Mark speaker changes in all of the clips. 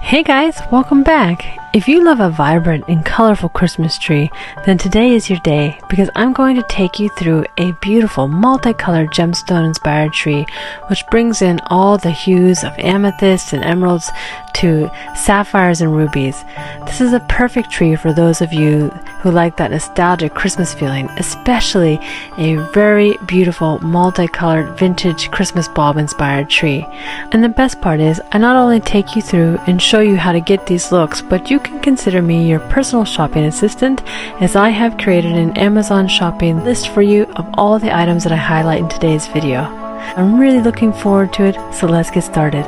Speaker 1: Hey guys, welcome back. If you love a vibrant and colorful Christmas tree, then today is your day because I'm going to take you through a beautiful multicolored gemstone inspired tree which brings in all the hues of amethyst and emeralds to sapphires and rubies. This is a perfect tree for those of you who like that nostalgic Christmas feeling, especially a very beautiful multicolored vintage Christmas bulb inspired tree. And the best part is I not only take you through and show you how to get these looks, but you can consider me your personal shopping assistant as I have created an Amazon shopping list for you of all the items that I highlight in today's video. I'm really looking forward to it, so let's get started.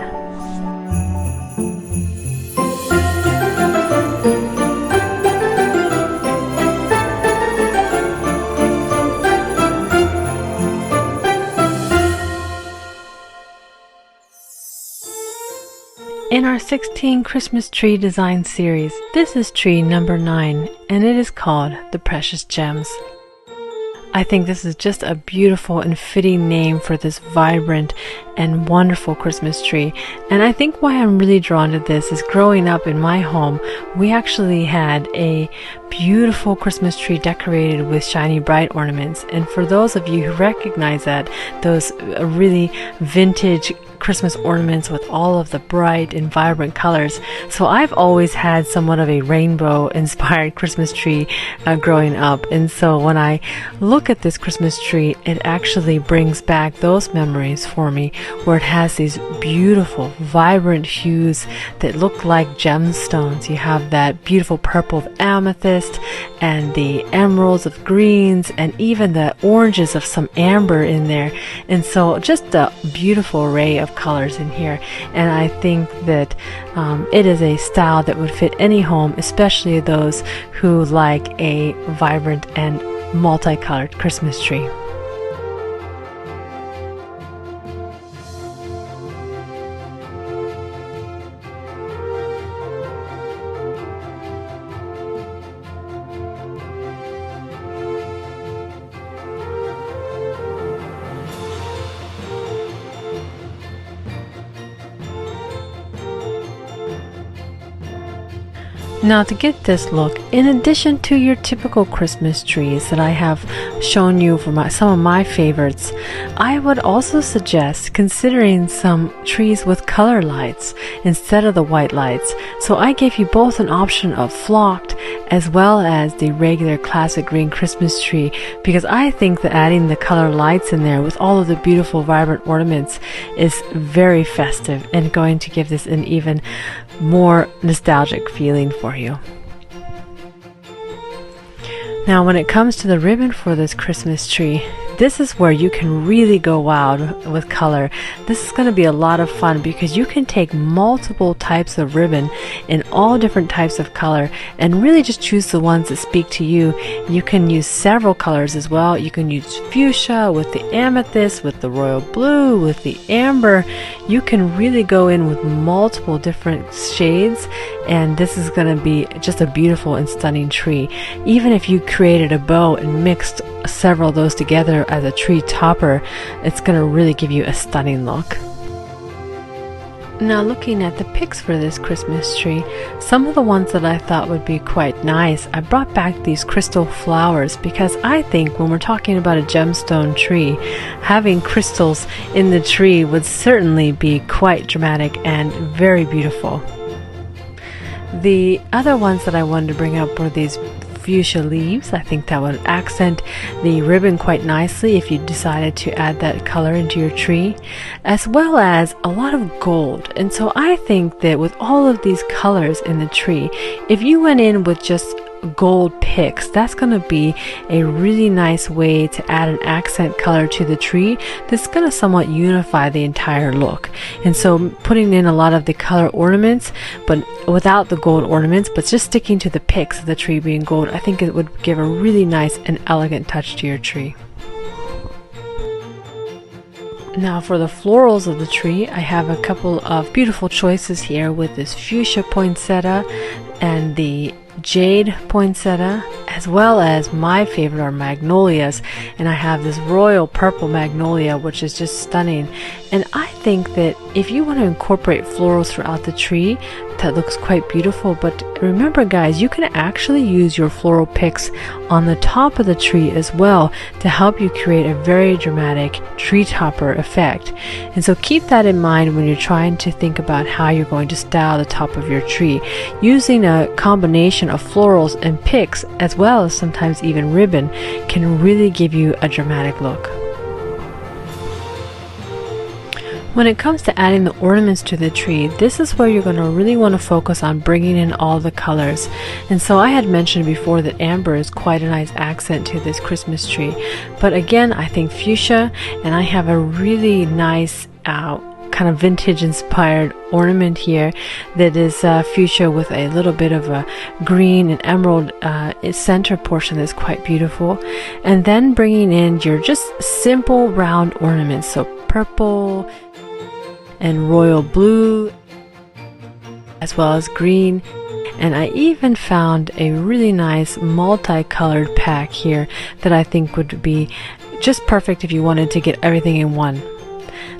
Speaker 1: In our 16 Christmas tree design series, this is tree number 9 and it is called the Precious Gems. I think this is just a beautiful and fitting name for this vibrant and wonderful Christmas tree. And I think why I'm really drawn to this is growing up in my home, we actually had a beautiful Christmas tree decorated with shiny bright ornaments. And for those of you who recognize that, those really vintage Christmas ornaments with all of the bright and vibrant colors. So I've always had somewhat of a rainbow inspired Christmas tree growing up. And so when I look at this Christmas tree, it actually brings back those memories for me where it has these beautiful vibrant hues that look like gemstones. You have that beautiful purple of amethyst and the emeralds of greens and even the oranges of some amber in there. And so just a beautiful array of colors in here, and I think that it is a style that would fit any home, especially those who like a vibrant and multicolored Christmas tree. Now to get this look, in addition to your typical Christmas trees that I have shown you for some of my favorites, I would also suggest considering some trees with color lights instead of the white lights. So I gave you both an option of flocked as well as the regular classic green Christmas tree because I think that adding the color lights in there with all of the beautiful vibrant ornaments is very festive and going to give this an even more nostalgic feeling for you. Now when it comes to the ribbon for this Christmas tree, this is where you can really go wild with color. This is going to be a lot of fun because you can take multiple types of ribbon in all different types of color and really just choose the ones that speak to you. You can use several colors as well. You can use fuchsia with the amethyst, with the royal blue, with the amber. You can really go in with multiple different shades, and this is going to be just a beautiful and stunning tree. Even if you created a bow and mixed several of those together as a tree topper, it's going to really give you a stunning look. Now looking at the pics for this Christmas tree, some of the ones that I thought would be quite nice, I brought back these crystal flowers because I think when we're talking about a gemstone tree, having crystals in the tree would certainly be quite dramatic and very beautiful. The other ones that I wanted to bring up were these fuchsia leaves. I think that would accent the ribbon quite nicely if you decided to add that color into your tree, as well as a lot of gold. And so I think that with all of these colors in the tree, if you went in with just gold picks, that's going to be a really nice way to add an accent color to the tree that's going to somewhat unify the entire look. And so putting in a lot of the color ornaments but without the gold ornaments, but just sticking to the picks of the tree being gold, I think it would give a really nice and elegant touch to your tree. Now for the florals of the tree, I have a couple of beautiful choices here with this fuchsia poinsettia and the jade poinsettia, as well as my favorite are magnolias, and I have this royal purple magnolia which is just stunning. And I think that if you want to incorporate florals throughout the tree, that looks quite beautiful. But remember guys, you can actually use your floral picks on the top of the tree as well to help you create a very dramatic tree topper effect. And so keep that in mind when you're trying to think about how you're going to style the top of your tree. Using a combination of florals and picks, as well as sometimes even ribbon, can really give you a dramatic look. When it comes to adding the ornaments to the tree, this is where you're going to really want to focus on bringing in all the colors. And so I had mentioned before that amber is quite a nice accent to this Christmas tree. But again, I think fuchsia, and I have a really nice kind of vintage inspired ornament here that is fuchsia with a little bit of a green and emerald center portion that's quite beautiful. And then bringing in your just simple round ornaments, so purple and royal blue, as well as green. And I even found a really nice multicolored pack here that I think would be just perfect if you wanted to get everything in one.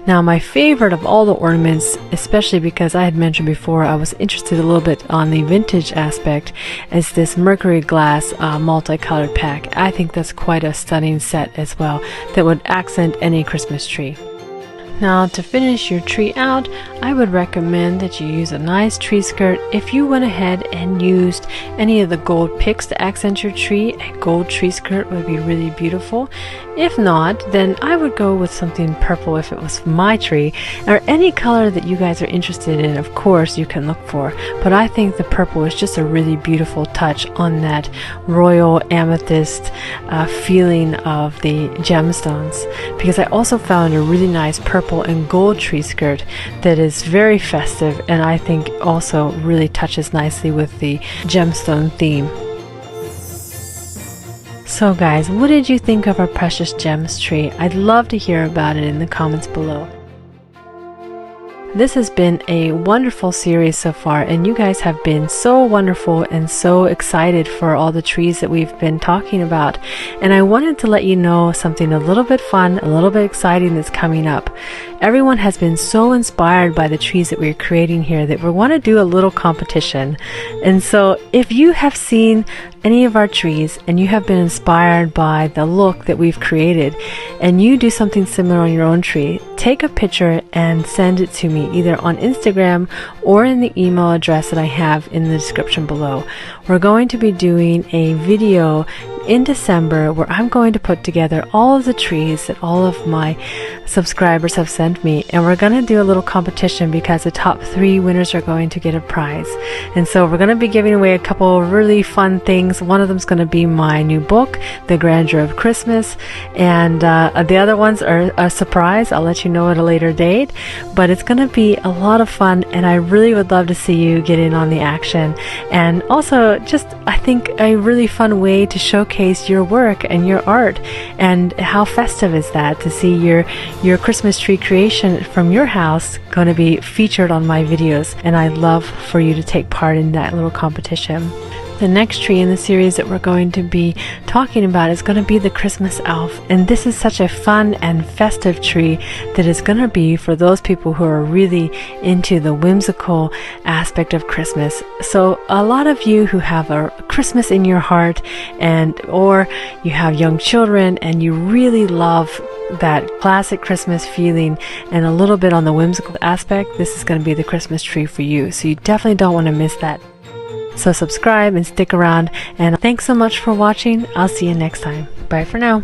Speaker 1: Now my favorite of all the ornaments, especially because I had mentioned before I was interested a little bit on the vintage aspect, is this mercury glass multicolored pack. I think that's quite a stunning set as well that would accent any Christmas tree. Now to finish your tree out, I would recommend that you use a nice tree skirt. If you went ahead and used any of the gold picks to accent your tree, a gold tree skirt would be really beautiful. If not, then I would go with something purple if it was my tree, or any color that you guys are interested in, of course you can look for. But I think the purple is just a really beautiful touch on that royal amethyst feeling of the gemstones, because I also found a really nice purple and gold tree skirt that is very festive, and I think also really touches nicely with the gemstone theme. So guys, what did you think of our precious gems tree? I'd love to hear about it in the comments below. This has been a wonderful series so far, and you guys have been so wonderful and so excited for all the trees that we've been talking about. And I wanted to let you know something a little bit fun, a little bit exciting that's coming up. Everyone has been so inspired by the trees that we're creating here that we want to do a little competition. And so if you have seen any of our trees and you have been inspired by the look that we've created, and you do something similar on your own tree, take a picture and send it to me either on Instagram or in the email address that I have in the description below. We're going to be doing a video in December where I'm going to put together all of the trees that all of my subscribers have sent me, and we're going to do a little competition because the top 3 winners are going to get a prize. And so we're going to be giving away a couple of really fun things. One of them is going to be my new book, The Grandeur of Christmas, and the other ones are a surprise. I'll let you know at a later date, but it's going to be a lot of fun, and I really would love to see you get in on the action. And also just, I think, a really fun way to showcase your work and your art. And how festive is that to see your Christmas tree creation from your house going to be featured on my videos, and I'd love for you to take part in that little competition. The next tree in the series that we're going to be talking about is going to be the Christmas elf, and this is such a fun and festive tree that is going to be for those people who are really into the whimsical aspect of Christmas. So a lot of you who have a Christmas in your heart, and or you have young children and you really love that classic Christmas feeling and a little bit on the whimsical aspect, this is going to be the Christmas tree for you. So you definitely don't want to miss that. So subscribe and stick around, and thanks so much for watching. I'll see you next time. Bye for now.